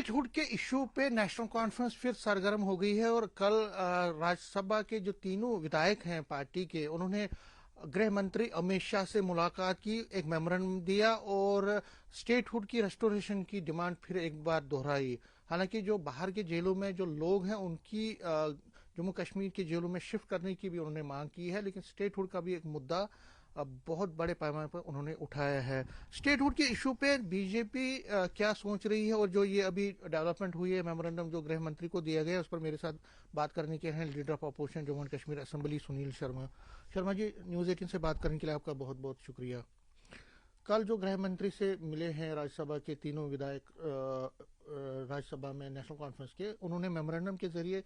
Statehood के issue पे national conference फिर सरगर्म हो गई है और कल राज्यसभा के जो तीनों विधायक हैं पार्टी के, उन्होंने गृह मंत्री अमित शाह से मुलाकात की, एक मेमोरेंडम दिया और स्टेटहुड की रेस्टोरेशन की डिमांड फिर एक बार दोहराई। हालांकि जो बाहर के जेलों में जो लोग हैं उनकी जम्मू कश्मीर की जेलों में शिफ्ट करने की भी उन्होंने मांग की है, लेकिन स्टेटहुड का भी एक मुद्दा अब बहुत बड़े पैमाने पर उन्होंने उठाया है। स्टेटहुड के इशू पे बीजेपी क्या सोच रही है और जो ये अभी डेवलपमेंट हुई है, मेमोरेंडम जो गृह मंत्री को दिया गया, उस पर मेरे साथ बात करने के हैं leader of opposition Jammu and Kashmir assembly Sunil Sharma. Sharma ji, news 18 से बात करने के लिए आपका बहुत बहुत शुक्रिया। कल जो गृह मंत्री से मिले हैं राज्यसभा के तीनों विधायक राज्यसभा में नेशनल कॉन्फ्रेंस के, उन्होंने मेमोरेंडम के जरिए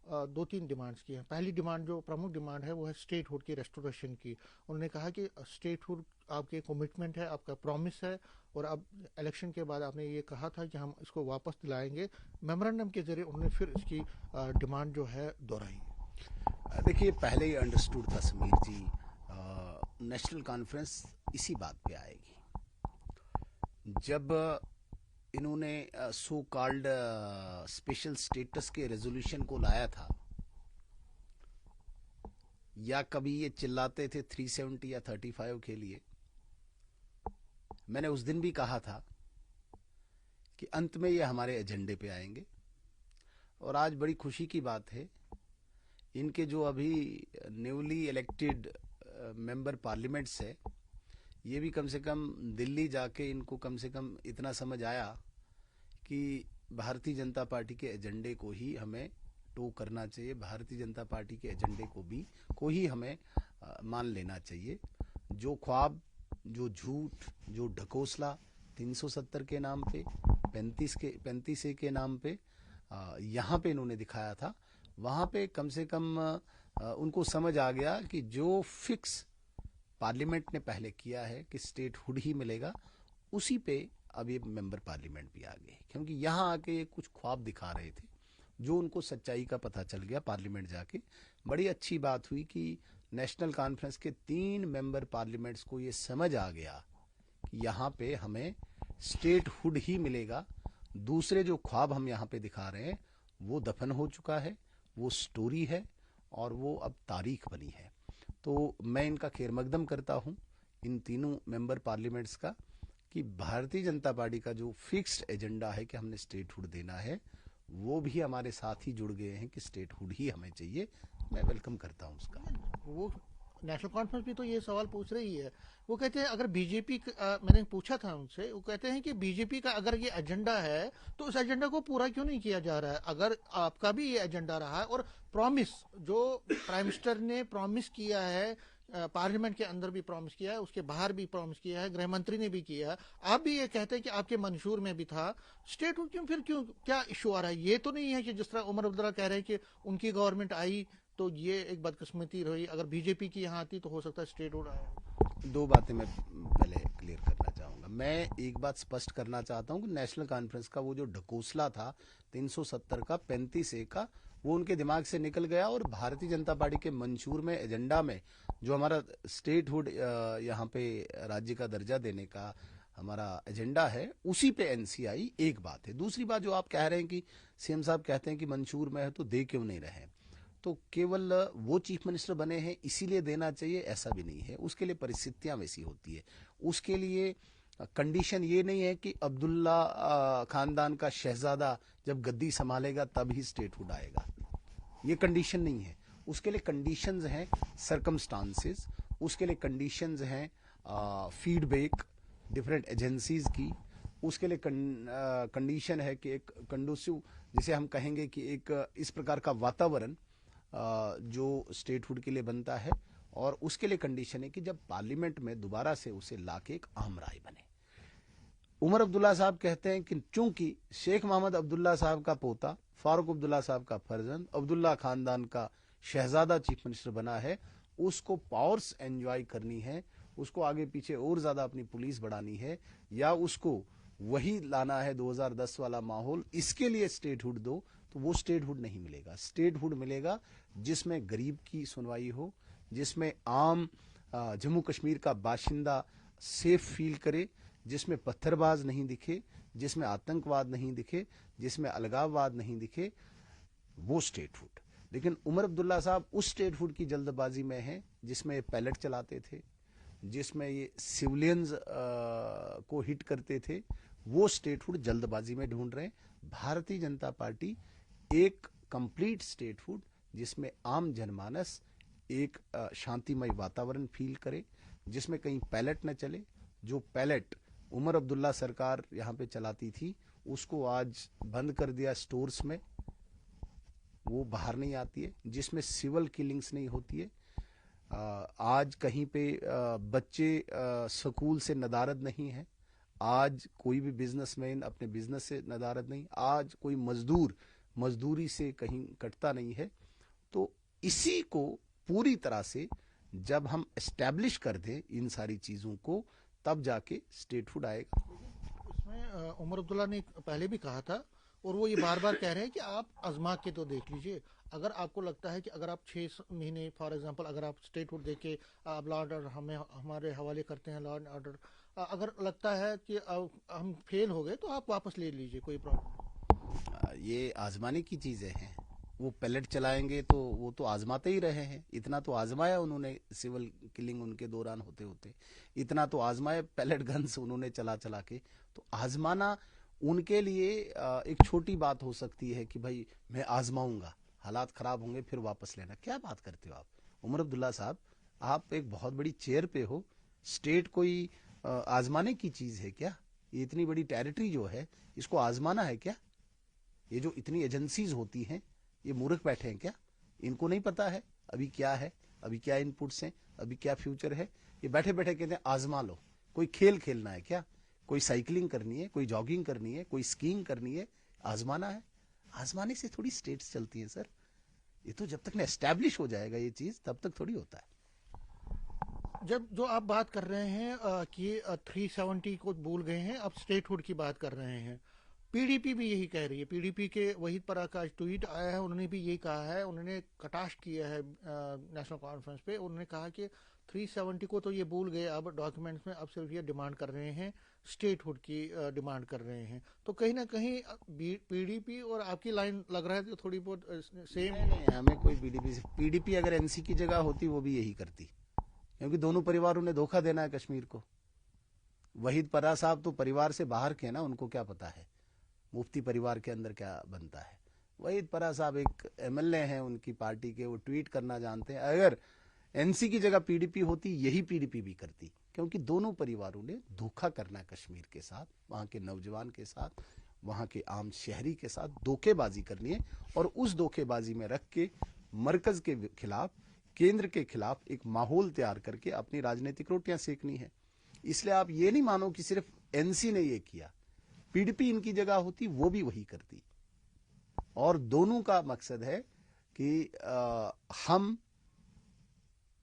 दो तीन डिमांड्स की हैं। पहली डिमांड, जो प्रमुख डिमांड है, वो है स्टेटहुड की रेस्टोरेशन की। उन्होंने कहा कि स्टेटहुड आपके कमिटमेंट है, आपका प्रॉमिस है, और अब इलेक्शन के बाद आपने ये कहा था कि हम इसको वापस दिलाएंगे। मेमोरेंडम के जरिए उन्होंने फिर इसकी डिमांड जो है दोहराई। देखिए, पहले ही अंडरस्टूड था समीर जी, नेशनल कॉन्फ्रेंस इसी बात पे आएगी। जब इन्होंने सो कॉल्ड स्पेशल स्टेटस के रेजोल्यूशन को लाया था, या कभी ये चिल्लाते थे 370 या 35 के लिए, मैंने उस दिन भी कहा था कि अंत में ये हमारे एजेंडे पे आएंगे। और आज बड़ी खुशी की बात है, इनके जो अभी न्यूली इलेक्टेड मेंबर पार्लियामेंट्स है, ये भी कम से कम दिल्ली जाके इनको कम से कम इतना समझ आया कि भारतीय जनता पार्टी के एजेंडे को ही हमें टो करना चाहिए, भारतीय जनता पार्टी के एजेंडे को ही हमें मान लेना चाहिए। जो ख्वाब, जो झूठ, जो ढकोसला 370 के नाम पे, 35 के नाम पे यहाँ पे इन्होंने दिखाया था, वहाँ पे कम से कम उनको समझ आ गया कि जो फिक्स पार्लियामेंट ने पहले किया है कि स्टेटहुड ही मिलेगा, उसी पे अब ये मेंबर पार्लियामेंट भी आ गए। क्योंकि यहाँ आके ये कुछ ख्वाब दिखा रहे थे, जो उनको सच्चाई का पता चल गया पार्लियामेंट जाके। बड़ी अच्छी बात हुई कि नेशनल कॉन्फ्रेंस के 3 मेंबर पार्लियामेंट्स को ये समझ आ गया कि यहाँ पे हमें स्टेटहुड ही मिलेगा। दूसरे जो ख्वाब हम यहाँ पे दिखा रहे हैं वो दफन हो चुका है, वो स्टोरी है और वो अब तारीख बनी है। तो मैं इनका खैर मकदम करता हूँ, इन तीनों मेंबर पार्लियामेंट्स का, कि भारतीय जनता पार्टी का जो फिक्स्ड एजेंडा है कि हमने स्टेटहुड देना है, वो भी हमारे साथ ही जुड़ गए हैं कि स्टेटहुड ही हमें चाहिए। मैं वेलकम करता हूँ उसका। वो नेशनल कॉन्फ्रेंस भी तो ये सवाल पूछ रही है। वो कहते हैं अगर बीजेपी, मैंने पूछा था उनसे, वो कहते हैं कि बीजेपी का अगर ये एजेंडा है तो उस एजेंडा को पूरा क्यों नहीं किया जा रहा है। अगर आपका भी ये एजेंडा रहा है और प्रॉमिस जो प्राइम मिनिस्टर ने प्रॉमिस किया है, पार्लियामेंट के अंदर भी प्रॉमिस किया है, उसके बाहर भी प्रॉमिस किया है, गृह मंत्री ने भी किया है, आप भी ये कहते हैं कि आपके मंशूर में भी था, स्टेटहुड क्यों क्या इशू आ रहा है। ये तो नहीं है कि जिस तरह उमर अब्दुल्ला कह रहे हैं कि उनकी गवर्नमेंट आई तो ये एक बदकिस्मती रही, अगर बीजेपी की यहाँ आती तो हो सकता है स्टेटहुड आया। दो बातें मैं पहले क्लियर करना चाहूँगा। मैं एक बात स्पष्ट करना चाहता हूँ कि नेशनल कॉन्फ्रेंस का वो जो ढकोसला था 370 का, 35A का, वो उनके दिमाग से निकल गया और भारतीय जनता पार्टी के मंशूर में, एजेंडा में, जो हमारा स्टेटहुड यहाँ पे राज्य का दर्जा देने का हमारा एजेंडा है, उसी पे एनसी आई। एक बात है। दूसरी बात, जो आप कह रहे हैं कि सीएम साहब कहते हैं कि मंशूर में है तो दे क्यों नहीं रहे, तो केवल वो चीफ मिनिस्टर बने हैं इसीलिए देना चाहिए, ऐसा भी नहीं है। उसके लिए परिस्थितियां वैसी होती है। उसके लिए कंडीशन ये नहीं है कि अब्दुल्ला खानदान का शहजादा जब गद्दी संभालेगा तब ही स्टेटहुड आएगा, ये कंडीशन नहीं है। उसके लिए कंडीशंस हैं सरकमस्टांसेस, उसके लिए कंडीशंस हैं फीडबैक डिफरेंट एजेंसीज की, उसके लिए कंडीशन है कि एक कंडूसिव, जिसे हम कहेंगे कि एक इस प्रकार का वातावरण जो स्टेटहुड के लिए बनता है, और उसके लिए कंडीशन है कि जब पार्लियामेंट में दोबारा से उसे लाके एक आम राय बने। उमर अब्दुल्ला साहब कहते हैं कि चूंकि शेख मोहम्मद अब्दुल्ला साहब का पोता, फारूक अब्दुल्ला साहब का फर्जंद, अब्दुल्ला खानदान का शहजादा चीफ मिनिस्टर बना है, उसको पावर्स एंजॉय करनी है, उसको आगे पीछे और ज्यादा अपनी पुलिस बढ़ानी है, या उसको वही लाना है 2010 वाला माहौल, इसके लिए स्टेटहुड दो, तो वो स्टेटहुड नहीं मिलेगा। स्टेटहुड मिलेगा जिसमें गरीब की सुनवाई हो, जिसमें आम जम्मू कश्मीर का बाशिंदा सेफ फील करे, जिसमें पत्थरबाज नहीं दिखे, जिसमें आतंकवाद नहीं दिखे, जिसमें अलगाववाद नहीं दिखे, वो स्टेट हुड। लेकिन उमर अब्दुल्ला साहब उस स्टेट हुड की जल्दबाजी में हैं जिसमें ये पैलेट चलाते थे, जिसमें ये सिविलियंस को हिट करते थे, वो स्टेट हुड जल्दबाजी में ढूंढ रहे हैं। भारतीय जनता पार्टी एक कंप्लीट स्टेट हुड जिसमें आम जनमानस एक शांतिमय वातावरण फील करे, जिसमें कहीं पैलेट न चले। जो पैलेट उमर अब्दुल्ला सरकार यहाँ पे चलाती थी उसको आज बंद कर दिया स्टोर्स में, वो बाहर नहीं आती है। जिसमें सिविल किलिंग्स नहीं होती है। आज कहीं पे बच्चे स्कूल से नदारद नहीं है। आज कोई भी बिजनेसमैन अपने बिजनेस से नदारद नहीं। आज कोई मजदूर मजदूरी से कहीं कटता नहीं है। तो इसी को पूरी तरह से जब हम एस्टैब्लिश कर दें इन सारी चीजों को, तब जाके स्टेटहुड आएगा। इसमें उमर अब्दुल्ला ने पहले भी कहा था और वो ये बार बार कह रहे हैं कि आप आजमा के तो देख लीजिए। अगर आपको लगता है कि अगर आप 6 महीने फॉर एग्जांपल अगर आप स्टेटहुड दे के आप लॉ एंड ऑर्डर हमें हमारे हवाले करते हैं, लॉ एंड ऑर्डर अगर लगता है कि हम फेल हो गए तो आप वापस ले लीजिए, कोई प्रॉब्लम। ये आजमाने की चीजें हैं। वो पैलेट चलाएंगे तो वो तो आजमाते ही रहे हैं। इतना तो आजमाया उन्होंने सिविल किलिंग उनके दौरान होते होते, इतना तो आजमाया पैलेट गन्स उन्होंने चला चला के। तो आजमाना उनके लिए एक छोटी बात हो सकती है कि भाई मैं आजमाऊंगा, हालात खराब होंगे फिर वापस लेना। क्या बात करते हो आप उमर अब्दुल्ला साहब? आप एक बहुत बड़ी चेयर पे हो। स्टेट कोई आजमाने की चीज है क्या? ये इतनी बड़ी टेरिटरी जो है इसको आजमाना है क्या? ये जो इतनी एजेंसीज होती हैं ये मूर्ख बैठे हैं क्या? इनको नहीं पता है अभी क्या है, अभी क्या इनपुट्स हैं, अभी क्या फ्यूचर है? ये बैठे बैठे कहते हैं आजमा लो। कोई खेल खेलना है क्या? कोई साइकिलिंग करनी है, कोई जॉगिंग करनी है, कोई स्कीइंग करनी है, आजमाना है? आजमाने से थोड़ी स्टेट्स चलती हैं सर। ये तो जब तक ना एस्टैब्लिश हो जाएगा ये चीज तब तक थोड़ी होता है। जब जो आप बात कर रहे हैं कि 370 को भूल गए हैं, अब स्टेटहुड की बात कर रहे हैं। पीडीपी भी यही कह रही है। पीडीपी के वहीद परा का ट्वीट आया है, उन्होंने भी यही कहा है। उन्होंने कटाक्ष किया है नेशनल कॉन्फ्रेंस पे। उन्होंने कहा कि 370 को तो ये भूल गए, अब डॉक्यूमेंट्स में अब सिर्फ ये डिमांड कर रहे हैं, स्टेटहुड की डिमांड कर रहे हैं। तो कहीं ना कहीं पीडीपी और आपकी लाइन लग रहा है कि थोड़ी बहुत सेम। नहीं, हमें कोई पीडीपी अगर एनसी की जगह होती वो भी यही करती, क्योंकि दोनों परिवारों ने धोखा देना है कश्मीर को। वहीद परा साहब तो परिवार से बाहर के ना, उनको क्या पता है मुफ्ती परिवार के अंदर क्या बनता है। वहीद परा साहब एक एमएलए हैं उनकी पार्टी के, वो ट्वीट करना जानते हैं। अगर एनसी की जगह पीडीपी होती यही पीडीपी भी करती, क्योंकि दोनों परिवारों ने धोखा करना है कश्मीर के साथ, वहां के नौजवान के साथ, वहां के आम शहरी के साथ धोखेबाजी करनी है। और उस धोखेबाजी में रख के मरकज के खिलाफ, केंद्र के खिलाफ एक माहौल तैयार करके अपनी राजनीतिक रोटियां सेकनी है। इसलिए आप ये नहीं मानो कि सिर्फ एनसी ने ये किया, पीडीपी इनकी जगह होती वो भी वही करती। और दोनों का मकसद है कि हम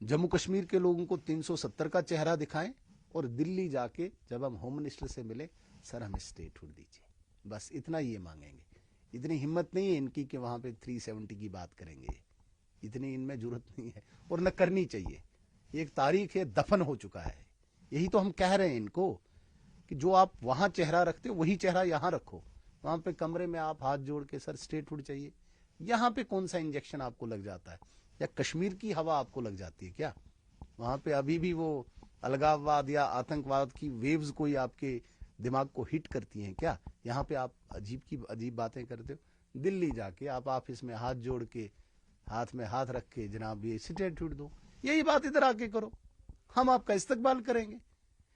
जम्मू कश्मीर के लोगों को 370 का चेहरा दिखाएं और दिल्ली जाके जब हम होम मिनिस्टर से मिले, सर हमें स्टेटहुड दीजिए, बस इतना ये मांगेंगे। इतनी हिम्मत नहीं है इनकी कि वहां पे 370 की बात करेंगे। इतनी इनमें जरूरत नहीं है और न करनी चाहिए। एक तारीख है, दफन हो चुका है। यही तो हम कह रहे हैं इनको कि जो आप वहां चेहरा रखते हो वही चेहरा यहां रखो। वहां पे कमरे में आप हाथ जोड़ के सर स्टेटहुड चाहिए, यहां पे कौन सा इंजेक्शन आपको लग जाता है? या कश्मीर की हवा आपको लग जाती है क्या? वहां पे अभी भी वो अलगाववाद या आतंकवाद की वेव्स कोई आपके दिमाग को हिट करती हैं क्या? यहाँ पे आप अजीब की अजीब बातें करते हो। दिल्ली जाके आप ऑफिस में हाथ जोड़ के, हाथ में हाथ रख के, जनाब ये स्टेटहुड दो, यही बात इधर आके करो, हम आपका इस्तकबाल करेंगे।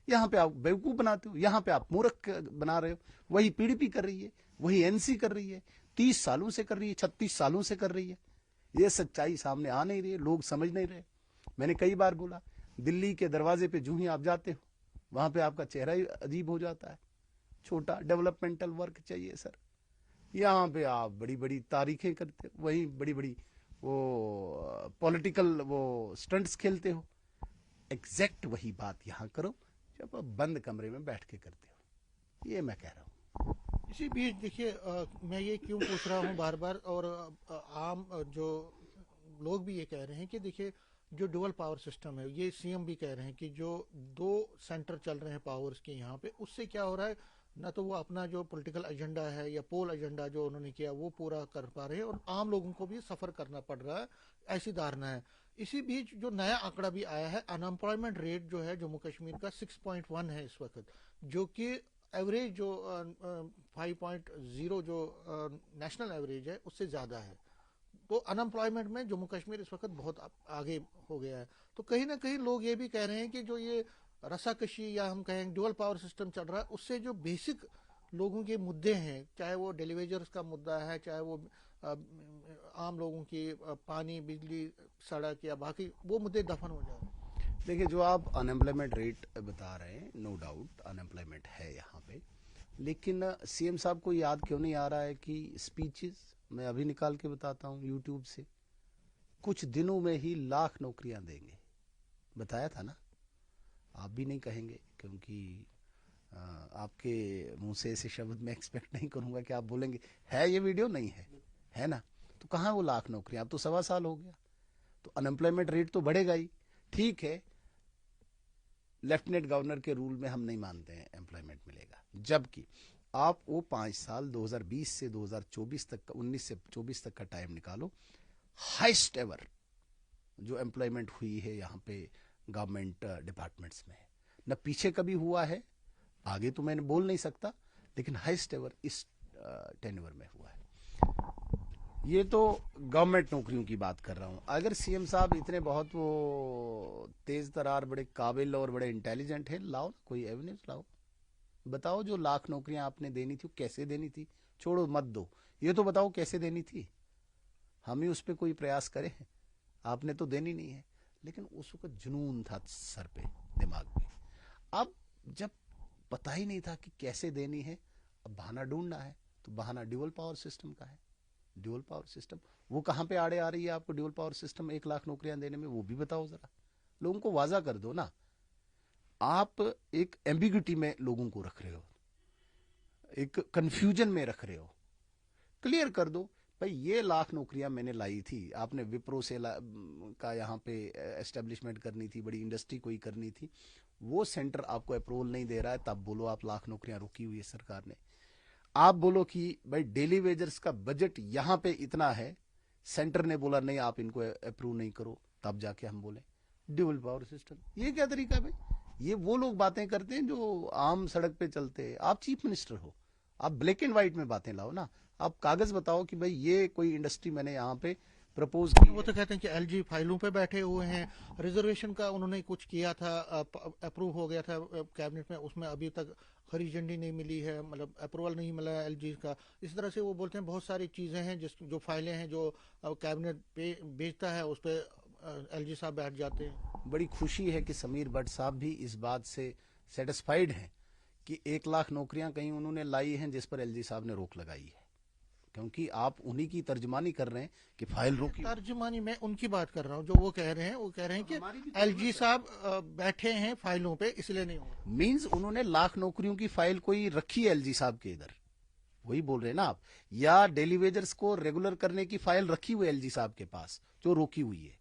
यहाँ पे आप बेवकूफ बनाते हो, यहाँ पे आप मूर्ख बना रहे हो। वही पीडीपी कर रही है, वही एनसी कर रही है, 30 सालों से कर रही है, 36 सालों से कर रही है। ये सच्चाई सामने आ नहीं रही है, लोग समझ नहीं रहे। मैंने कई बार बोला, दिल्ली के दरवाजे पे जूं ही आप जाते हो वहां पे आपका चेहरा ही अजीब हो जाता है। छोटा डेवलपमेंटल वर्क चाहिए सर, यहाँ पे आप बड़ी बड़ी तारीखें करते हो, वही बड़ी बड़ी वो पॉलिटिकल वो स्टंट्स खेलते हो। एग्जैक्ट वही बात यहाँ करो जब आप बंद कमरे में बैठ के करते हो। ये मैं कह रहा हूँ। इसी बीच देखिए, मैं ये क्यों पूछ रहा हूँ बार बार, और आम जो लोग भी ये कह रहे हैं कि देखिए जो डुअल पावर सिस्टम है, ये सीएम भी कह रहे हैं कि जो 2 सेंटर चल रहे हैं पावर्स के यहाँ पे, उससे क्या हो रहा है, ना तो वो अपना जो पॉलिटिकल एजेंडा है या पोल एजेंडा जो उन्होंने किया वो पूरा कर पा रहे हैं, और आम लोगों को भी सफ़र करना पड़ रहा है, ऐसी धारणा है। इसी बीच जो नया आंकड़ा भी आया है, अनएम्प्लॉयमेंट रेट जो है जम्मू कश्मीर का 6.1 है इस वक्त, जो कि एवरेज जो 5.0 जो नेशनल एवरेज है उससे ज़्यादा है। तो अनएम्प्लॉयमेंट में जम्मू कश्मीर इस वक्त बहुत आगे हो गया है। तो कहीं ना कहीं लोग ये भी कह रहे हैं कि जो ये रसाकशी या हम कहें ड्यूअल पावर सिस्टम चल रहा है, उससे जो बेसिक लोगों के मुद्दे हैं, चाहे वो डेलीवेजर्स का मुद्दा है, चाहे वो अ, आम लोगों की पानी बिजली सड़क या बाकी वो मुद्दे दफन हो जाए। देखिए, जो आप अनएम्प्लॉयमेंट रेट बता रहे हैं, नो डाउट अनएम्प्लॉयमेंट है यहाँ पे, लेकिन सीएम साहब को याद क्यों नहीं आ रहा है कि स्पीचेस, मैं अभी निकाल के बताता हूँ यूट्यूब से, कुछ दिनों में ही लाख नौकरियां देंगे, बताया था ना। आप भी नहीं कहेंगे, क्योंकि आपके मुंह से ऐसे शब्द मैं एक्सपेक्ट नहीं करूंगा कि आप बोलेंगे है ये वीडियो, नहीं है, है ना। तो कहाँ वो लाख नौकरियां, अब तो 1.25 साल हो गया, तो अनएम्प्लॉयमेंट रेट तो बढ़ेगा ही। ठीक है, लेफ्टिनेंट गवर्नर के रूल में हम नहीं मानते हैं एम्प्लॉयमेंट मिलेगा, जबकि आप वो 5 साल 2020 से 2024 तक का, 19 से 24 तक का टाइम निकालो, हाइस्ट एवर जो एम्प्लॉयमेंट हुई है यहाँ पे गवर्नमेंट डिपार्टमेंट्स में, न पीछे कभी हुआ है, आगे तो मैंने बोल नहीं सकता, लेकिन हाइस्ट एवर इस टेन्योर में हुआ है। ये तो गवर्नमेंट नौकरियों की बात कर रहा हूं। अगर सीएम साहब इतने बहुत वो तेज तरार, बड़े काबिल और बड़े इंटेलिजेंट हैं, लाओ ना कोई एविडेंस लाओ, बताओ जो लाख नौकरियां आपने देनी थी वो कैसे देनी थी, छोड़ो मत दो, ये तो बताओ कैसे देनी थी, हम ही उस पर कोई प्रयास करें। आपने तो देनी नहीं है, लेकिन उस वक्त जुनून था सर पे, दिमाग पे। अब जब पता ही नहीं था कि कैसे देनी है, अब बहाना ढूंढना है, तो बहाना ड्यूअल पावर सिस्टम का है। ड्यूअल पावर सिस्टम वो कहाँ पे आड़े आ रही है आपको, ड्यूअल पावर सिस्टम 1 लाख नौकरियां देने में, वो भी बताओ जरा, लोगों को वाजा कर दो ना। आप एक एम्बिग्यूटी में लोगों को रख रहे हो, एक कंफ्यूजन में रख रहे हो, क्लियर कर दो भाई, ये लाख नौकरियां मैंने लाई थी, आपने विप्रो से का यहाँ पे एस्टेब्लिशमेंट करनी थी, बड़ी इंडस्ट्री कोई करनी थी, वो सेंटर आपको अप्रूवल नहीं दे रहा है, तब बोलो आप लाख नौकरियां रुकी हुई है सरकार ने। आप बोलो कि भाई डेली वेजर्स का बजट यहाँ पे इतना है, सेंटर ने बोला नहीं आप इनको अप्रूव नहीं करो, तब जाके हम बोले ड्यूअल पावर सिस्टम। ये क्या तरीका है भाई, ये वो लोग बातें करते हैं जो आम सड़क पे चलते हैं। आप चीफ मिनिस्टर हो, आप ब्लैक एंड व्हाइट में बातें लाओ ना, आप कागज बताओ कि भाई ये कोई इंडस्ट्री मैंने यहाँ पे प्रपोज की वो है। तो कहते हैं कि एलजी फाइलों पे बैठे हुए हैं, रिजर्वेशन का उन्होंने कुछ किया था, अप्रूव हो गया था कैबिनेट में, उसमें अभी तक हरी झंडी नहीं मिली है, मतलब अप्रूवल नहीं मिला है एलजी का। इस तरह से वो बोलते हैं बहुत सारी चीज़ें हैं जिस जो फाइलें हैं जो कैबिनेट पे भेजता है, उस पर एलजी साहब बैठ जाते हैं। बड़ी खुशी है कि समीर भट्ट साहब भी इस बात से सेटिस्फाइड हैं कि 1 लाख नौकरियां कहीं उन्होंने लाई हैं जिस पर एलजी साहब ने रोक लगाई है, क्योंकि आप उन्हीं की तर्जमानी कर रहे हैं कि फाइल रोकी। तर्जमानी मैं उनकी बात कर रहा हूँ, जो वो कह रहे हैं, वो कह रहे हैं हमारी भी कि जरूरत एलजी है। साहब बैठे हैं फाइलों पे इसलिए नहीं हो रहा। मींस उन्होंने लाख नौकरियों की फाइल कोई रखी है एलजी साहब के इधर, वही बोल रहे हैं ना आप, या डेली वेजर्स को रेगुलर करने की फाइल रखी हुई है एलजी साहब के पास जो रोकी हुई है,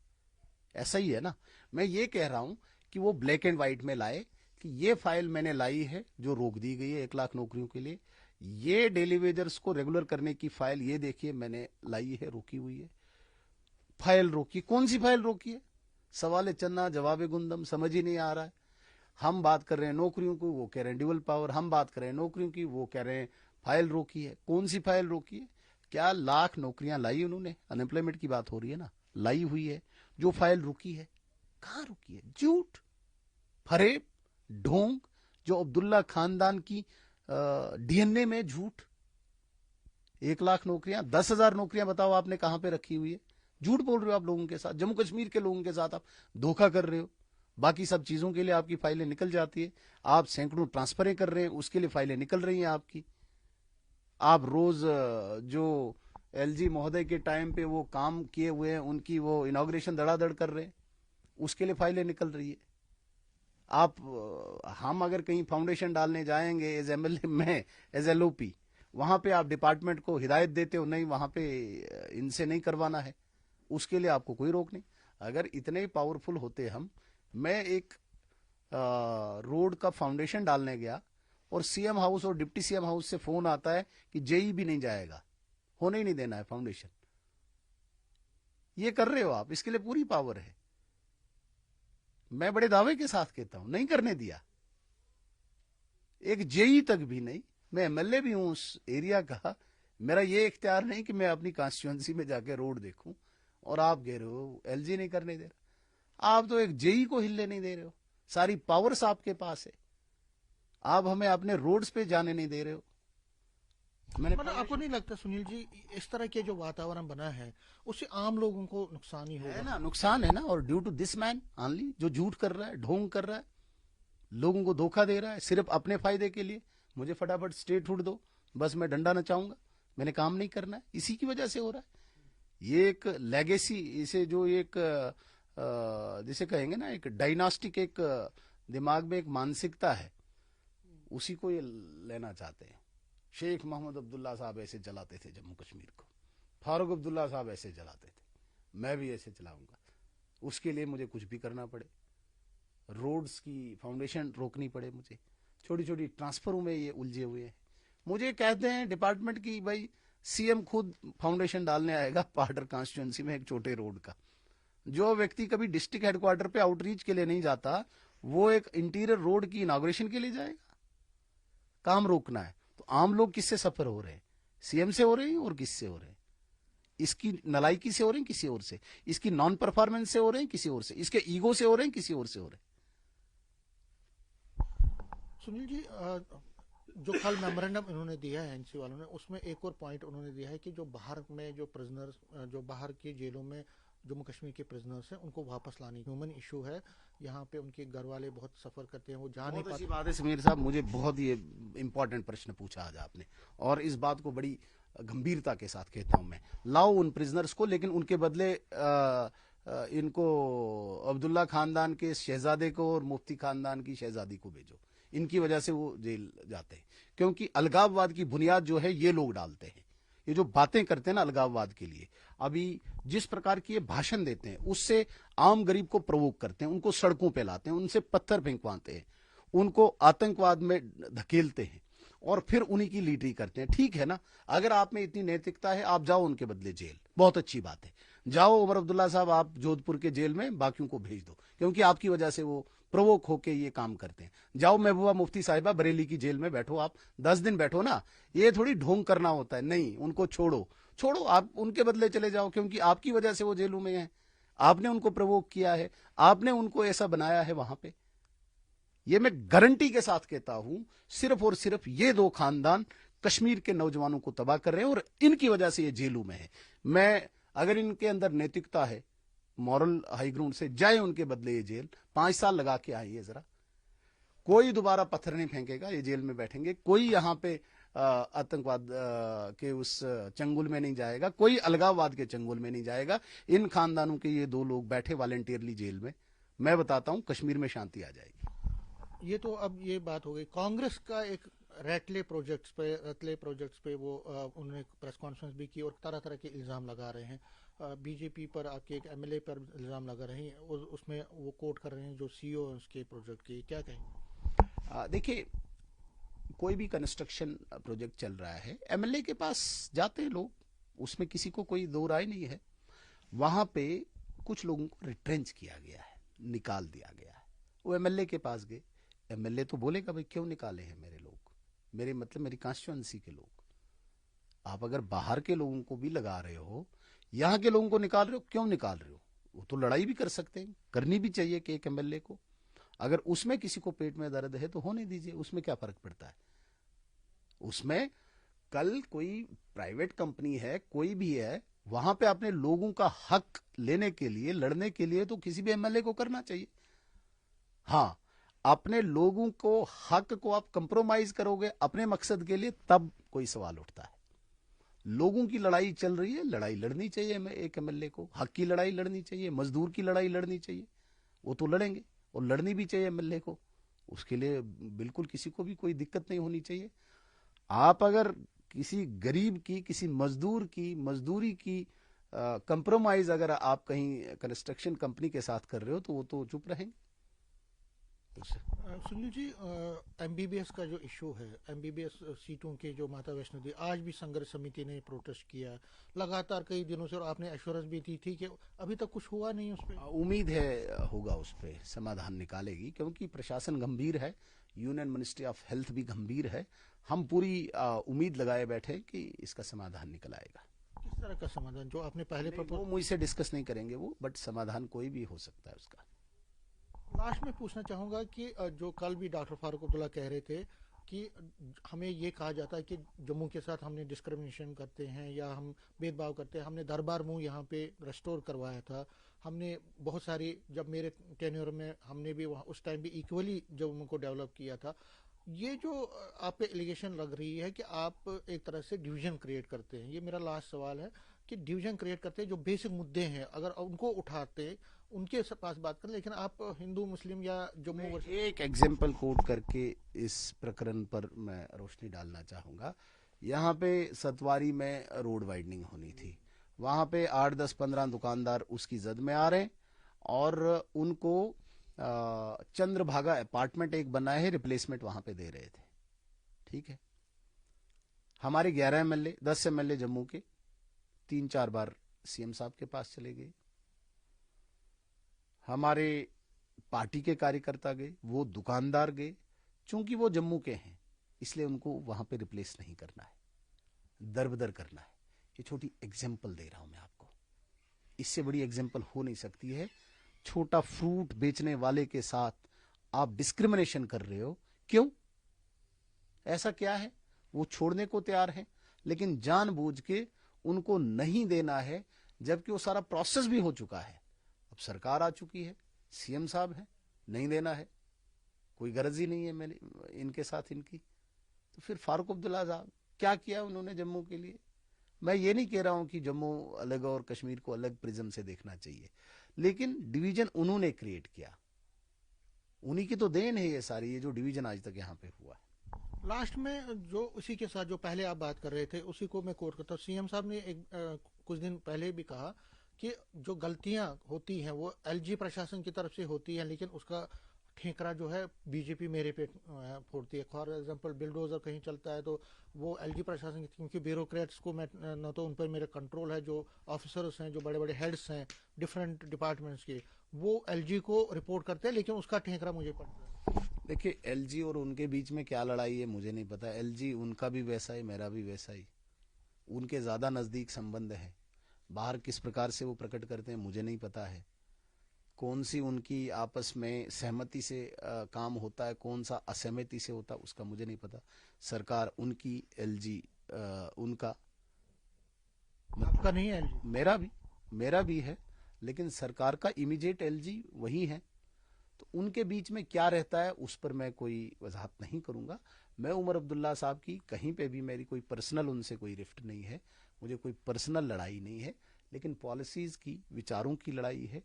ऐसा ही है ना। मैं ये कह रहा हूं कि वो ब्लैक एंड व्हाइट में लाए कि ये फाइल मैंने लाई है जो रोक दी गई है 1 लाख नौकरियों के लिए, ये डेली वेजर्स को रेगुलर करने की फाइल ये देखिए मैंने लाई है, रोकी हुई है। फाइल रोकी, कौन सी फाइल रोकी है, सवाल चन्ना जवाब गुंदम, समझ ही नहीं आ रहा है। हम बात कर रहे हैं नौकरियों को, वो कह रहे हैं ड्यूअल पावर, हम बात कर रहे हैं नौकरियों की, वो कह रहे हैं फाइल रोकी है। कौन सी फाइल रोकी है, क्या लाख नौकरियां लाई उन्होंने, अनएम्प्लॉयमेंट की बात हो रही है ना, लाई हुई है। जो फाइल रुकी है, कहां रुकी है, झूठ, फरेब, ढोंग, जो अब्दुल्ला खानदान की डीएनए में झूठ। 1 लाख नौकरियां, 10,000 नौकरियां बताओ आपने कहां पे रखी हुई है, झूठ बोल रहे हो आप लोगों के साथ, जम्मू कश्मीर के लोगों के साथ आप धोखा कर रहे हो। बाकी सब चीजों के लिए आपकी फाइलें निकल जाती है, आप सैकड़ों ट्रांसफरें कर रहे हैं, उसके लिए फाइलें निकल रही हैं आपकी। आप रोज जो एलजी महोदय के टाइम पे वो काम किए हुए हैं उनकी वो इनॉग्रेशन धड़ाधड़ कर रहे हैं, उसके लिए फाइलें निकल रही है। आप हम अगर कहीं फाउंडेशन डालने जाएंगे एज एमएलए में, एज एलओपी, वहां पे आप डिपार्टमेंट को हिदायत देते हो नहीं वहां पे इनसे नहीं करवाना है, उसके लिए आपको कोई रोक नहीं। अगर इतने ही पावरफुल होते हम, मैं एक रोड का फाउंडेशन डालने गया, और सीएम हाउस और डिप्टी सीएम हाउस से फोन आता है कि जेई भी नहीं जाएगा, होने ही नहीं देना है फाउंडेशन। ये कर रहे हो आप, इसके लिए पूरी पावर है। मैं बड़े दावे के साथ कहता हूं, नहीं करने दिया, एक जेई तक भी नहीं। मैं एमएलए भी हूं उस एरिया का, मेरा ये इख्तियार नहीं कि मैं अपनी कॉन्स्टिट्यूंसी में जाके रोड देखूं, और आप कह रहे हो एलजी नहीं करने दे रहा। आप तो एक जेई को हिलने नहीं दे रहे हो, सारी पावर्स आपके पास है, आप हमें अपने रोड्स पे जाने नहीं दे रहे हो। मैंने मतलब आपको नहीं लगता सुनील जी, इस तरह के जो वातावरण बना है उससे आम लोगों को नुकसान ही है होगा? ना, नुकसान है ना। और due to this man only, जो झूठ कर रहा है, ढोंग कर रहा है, लोगों को धोखा दे रहा है सिर्फ अपने फायदे के लिए। मुझे फटाफट स्टेटहुड दो, बस मैं डंडा नचाऊंगा, मैंने काम नहीं करना है, इसी की वजह से हो रहा है। ये एक लेगेसी, इसे जो एक जिसे कहेंगे ना, एक डायनास्टिक, एक दिमाग में एक मानसिकता है, उसी को ये लेना चाहते हैं। शेख मोहम्मद अब्दुल्ला साहब ऐसे चलाते थे जम्मू कश्मीर को, फारूक अब्दुल्ला साहब ऐसे चलाते थे, मैं भी ऐसे चलाऊंगा। उसके लिए मुझे कुछ भी करना पड़े, रोड्स की फाउंडेशन रोकनी पड़े, मुझे छोटी छोटी ट्रांसफरों में ये उलझे हुए हैं। मुझे कहते हैं डिपार्टमेंट की, भाई सीएम खुद फाउंडेशन डालने आएगा पार्टर कॉन्स्टिट्यूंसी में एक छोटे रोड का। जो व्यक्ति कभी डिस्ट्रिक्ट हेडक्वार्टर पे आउटरीच के लिए नहीं जाता, वो एक इंटीरियर रोड की इनॉग्रेशन के लिए जाएगा। काम रोकना है तो आम लोग किससे सफर हो रहे हैं? सीएम से हो रहे हैं और किससे हो रहे हैं? इसकी नलायकी से हो रहे हैं किसी और से, इसकी नॉन परफॉर्मेंस से हो रहे हैं किसी और से, इसके ईगो से हो रहे हैं किसी और से हो रहे हैं। सुनील जी, जो कल मेमोरेंडम इन्होंने दिया है एनसी वालों ने, उसमें एक और पॉइंट उन्होंने दिया है कि जो बाहर में जो प्रिजनर्स, जो बाहर की जेलों में जम्मू कश्मीर के प्रिजनर्स हैं, उनको वापस लाने, ह्यूमन इशू है यहाँ पे, उनके घर वाले बहुत सफ़र करते हैं, वो जा नहीं बहुत अच्छी पाते। बात है समीर साहब, मुझे बहुत ही इंपॉर्टेंट प्रश्न पूछा आज आपने, और इस बात को बड़ी गंभीरता के साथ कहता हूं मैं। लाओ उन प्रिजनर्स को, लेकिन उनके बदले इनको अब्दुल्ला खानदान के शहजादे को और मुफ्ती खानदान की शहजादी को भेजो। इनकी वजह से वो जेल जाते हैं, क्योंकि अलगाववाद की बुनियाद जो है ये लोग डालते हैं। ये जो बातें करते हैं ना अलगाववाद के लिए, अभी जिस प्रकार की ये भाषण देते हैं, उससे आम गरीब को प्रवोक करते हैं, उनको सड़कों पे लाते हैं, उनसे पत्थर फेंकवाते हैं, उनको आतंकवाद में धकेलते हैं, और फिर उन्हीं की लीडरी करते हैं। ठीक है ना, अगर आप में इतनी नैतिकता है, आप जाओ उनके बदले जेल, बहुत अच्छी बात है। जाओ उमर अब्दुल्ला साहब, आप जोधपुर के जेल में बाकियों को भेज दो, क्योंकि आपकी वजह से वो प्रवोक होके ये काम करते हैं। जाओ महबूबा मुफ्ती साहिबा बरेली की जेल में बैठो, आप 10 दिन बैठो ना। ये थोड़ी ढोंग करना होता है, नहीं, उनको छोड़ो, छोड़ो, आप उनके बदले चले जाओ, क्योंकि आपकी वजह से वो जेलों में हैं। आपने उनको प्रवोक किया है, आपने उनको ऐसा बनाया है वहां पे। ये मैं गारंटी के साथ कहता हूं, सिर्फ और सिर्फ ये दो खानदान कश्मीर के नौजवानों को तबाह कर रहे हैं, और इनकी वजह से ये जेलों में है। मैं, अगर इनके अंदर नैतिकता है, मॉरल हाई ग्राउंड से जाए उनके बदले ये जेल, 5 साल लगा के आइए जरा। कोई दोबारा पत्थर नहीं फेंकेगा, ये जेल में बैठेंगे, कोई यहां पे आतंकवाद के उस चंगुल में नहीं जाएगा, कोई अलगाववाद के चंगुल में नहीं जाएगा। इन खानदानों के ये दो लोग बैठे वॉलंटियरली जेल में, मैं बताता हूं कश्मीर में शांति आ जाएगी। ये तो अब ये बात हो गई कांग्रेस का। एक रतले प्रोजेक्ट्स पे वो उन्होंने प्रेस कॉन्फ्रेंस भी की और तरह तरह के इल्ज़ाम लगा रहे हैं। बीजेपी पर, आपके एक एमएलए पर इल्ज़ाम लगा रहे हैं, और उसमें वो कोट कर रहे हैं जो सीईओ उसके प्रोजेक्ट के। क्या कहें? देखिए, कोई भी कंस्ट्रक्शन प्रोजेक्ट चल रहा है, एमएलए के पास जाते हैं लोग, उसमें किसी को कोई दो राय नहीं है। वहां पे कुछ लोगों को रिट्रेंच किया गया है, निकाल दिया गया है। वो एमएलए के पास गए, एमएलए तो बोलेगा भाई क्यों निकाले हैं मेरे लोग, मेरे मतलब मेरी कॉन्स्टिट्यूएंसी के लोग। आप अगर बाहर के लोगों को भी लगा रहे हो, यहाँ के लोगों को निकाल रहे हो, क्यों निकाल रहे हो? वो तो लड़ाई भी कर सकते हैं, करनी भी चाहिए कि एक एमएलए को, अगर उसमें किसी को पेट में दर्द है तो होने दीजिए, उसमें क्या फर्क पड़ता है? उसमें कल कोई प्राइवेट कंपनी है, कोई भी है, वहां पे अपने लोगों का हक लेने के लिए, लड़ने के लिए तो किसी भी एमएलए को करना चाहिए। हाँ, अपने लोगों को, हक को आप कंप्रोमाइज करोगे अपने मकसद के लिए, तब कोई सवाल उठता है। लोगों की लड़ाई चल रही है, लड़ाई लड़नी चाहिए, एक एमएलए को हक की लड़ाई लड़नी चाहिए, मजदूर की लड़ाई लड़नी चाहिए, वो तो लड़ेंगे, और लड़नी भी चाहिए एमएलए को, उसके लिए बिल्कुल किसी को भी कोई दिक्कत नहीं होनी चाहिए। आप अगर किसी गरीब की, किसी मजदूर की मजदूरी की कंप्रोमाइज अगर आप कहीं कंस्ट्रक्शन कंपनी के साथ कर रहे हो, तो वो तो चुप रहेंगे। सुनील जी, एमबीबीएस का जो इशू है, एमबीबीएस सीटों के जो माता वैष्णो देवी, आज भी संघर्ष समिति ने प्रोटेस्ट किया लगातार कई दिनों से, और आपने एश्योरेंस भी दी थी कि अभी तक कुछ हुआ नहीं उस पर। उम्मीद है होगा उस पे समाधान निकालेगी, क्योंकि प्रशासन गंभीर है, यूनियन मिनिस्ट्री ऑफ हेल्थ भी गंभीर है। हम पूरी उम्मीद लगाए बैठे हैं कि इसका समाधान निकल आएगा। किस तरह का समाधान जो आपने पहले नहीं, वो प्रपोज। मुझसे डिस्कस नहीं करेंगे वो, बट समाधान कोई भी हो सकता है उसका। लास्ट में पूछना चाहूंगा कि जो कल भी डॉक्टर फारूक अब्दुल्ला कह रहे थे कि हमें ये कहा जाता है कि जम्मू के साथ हमने डिस्क्रिमिनेशन करते हैं या हम भेदभाव करते हैं। हमने दरबार मुंह यहाँ पे रेस्टोर करवाया था, हमने बहुत सारी, जब मेरे टेन्योर में हमने भी वहाँ उस टाइम भी इक्वली जम्मू को डेवलप किया था। ये जो आप पे एलिगेशन लग रही है कि आप एक तरह से डिवीजन क्रिएट करते हैं, ये मेरा लास्ट सवाल है कि डिवीजन क्रिएट करते हैं, जो बेसिक मुद्दे हैं अगर उनको उठाते उनके पास बात करें, लेकिन आप हिंदू मुस्लिम या जम्मू मैं एक एग्जाम्पल कोट करके इस प्रकरण पर मैं रोशनी डालना चाहूंगा। यहाँ पे सतवारी में रोड वाइडनिंग होनी थी, वहां पे 8 10 15 दुकानदार उसकी जद में आ रहे हैं, और उनको चंद्रभागा अपार्टमेंट एक बना है, रिप्लेसमेंट वहां पे दे रहे थे। ठीक है, हमारे 11 एमएलए 10 एमएलए जम्मू के 3 4 बार सीएम साहब के पास चले गए, हमारे पार्टी के कार्यकर्ता गए, वो दुकानदार गए। चूंकि वो जम्मू के हैं इसलिए उनको वहां पे रिप्लेस नहीं करना है, दरबदर करना है। ये छोटी एग्जाम्पल दे रहा हूं मैं आपको, इससे बड़ी एग्जाम्पल हो नहीं सकती है। छोटा फ्रूट बेचने वाले के साथ आप डिस्क्रिमिनेशन कर रहे हो, क्यों? ऐसा क्या है? वो छोड़ने को तैयार है, लेकिन जानबूझ के उनको नहीं देना है, जबकि वो सारा प्रोसेस भी हो चुका है। अब सरकार आ चुकी है, सीएम साहब है, नहीं देना है, कोई गरज ही नहीं है मैंने इनके साथ इनकी। तो फिर फारूक अब्दुल्ला साहब क्या किया उन्होंने जम्मू के लिए? मैं ये नहीं कह रहा हूं कि जम्मू अलग और कश्मीर को अलग प्रिज्म से देखना चाहिए, लेकिन डिवीजन उन्होंने क्रिएट किया, उन्हीं की तो देन है ये सारी, ये जो डिवीजन आज तक यहाँ पे हुआ है। लास्ट में जो उसी के साथ जो पहले आप बात कर रहे थे उसी को मैं कोट करता हूँ। सीएम साहब ने एक कुछ दिन पहले भी कहा कि जो गलतियां होती हैं वो एलजी प्रशासन की तरफ से होती हैं, लेकिन उसका ठेकरा जो है बीजेपी मेरे पे फोड़ती है। फॉर एग्जांपल बिल्डोजर कहीं चलता है तो वो एलजी प्रशासन की, क्योंकि ब्यूरोक्रेट्स को मैं न तो उन पर मेरा कंट्रोल है, जो ऑफिसर्स हैं, जो बड़े बड़े हेड्स हैं डिफरेंट डिपार्टमेंट्स के, वो एलजी को रिपोर्ट करते हैं, लेकिन उसका ठेकरा मुझे पड़ता है। देखिए, एलजी और उनके बीच में क्या लड़ाई है मुझे नहीं पता। एलजी उनका भी वैसा ही, मेरा भी वैसा ही, उनके ज्यादा नजदीक संबंध है। बाहर किस प्रकार से वो प्रकट करते हैं मुझे नहीं पता है, कौन सी उनकी आपस में सहमति से काम होता है, कौन सा असहमति से होता है, उसका मुझे नहीं पता। सरकार उनकी, एलजी उनका, आपका नहीं है एलजी। मेरा भी है, लेकिन सरकार का इमीडिएट एलजी वही है। तो उनके बीच में क्या रहता है उस पर मैं कोई वजाहत नहीं करूंगा। मैं उमर अब्दुल्ला साहब की कहीं पे भी मेरी कोई पर्सनल उनसे कोई रिफ्ट नहीं है, मुझे कोई पर्सनल लड़ाई नहीं है, लेकिन पॉलिसीज की, विचारों की लड़ाई है।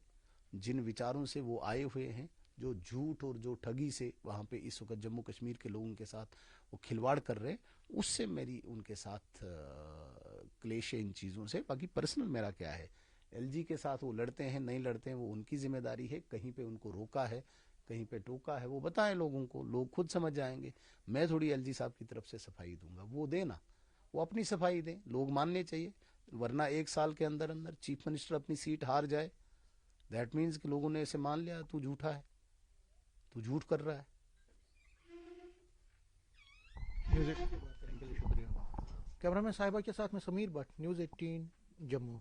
जिन विचारों से वो आए हुए हैं, जो झूठ और जो ठगी से वहां पे इस वक्त जम्मू कश्मीर के लोगों के साथ वो खिलवाड़ कर रहे हैं, उससे मेरी उनके साथ क्लेश है इन चीज़ों से। बाकी पर्सनल मेरा क्या है, एलजी के साथ वो लड़ते हैं नहीं लड़ते हैं वो उनकी जिम्मेदारी है। कहीं पे उनको रोका है, कहीं पे टोका है, वो बताएं लोगों को, लोग खुद समझ जाएंगे। मैं थोड़ी एलजी साहब की तरफ से सफाई दूंगा, वो देना, वो अपनी सफाई दें, लोग मानने चाहिए। वरना 1 साल के अंदर अंदर चीफ मिनिस्टर अपनी सीट हार जाए, दैट मीन्स कि लोगों ने इसे मान लिया तू झूठा है, तू झूठ कर रहा है। न्यूज़ 18 की बात करने के लिए शुक्रिया। कैमरामैन साहिबा के साथ में समीर भट्ट, न्यूज़ 18 जम्मू।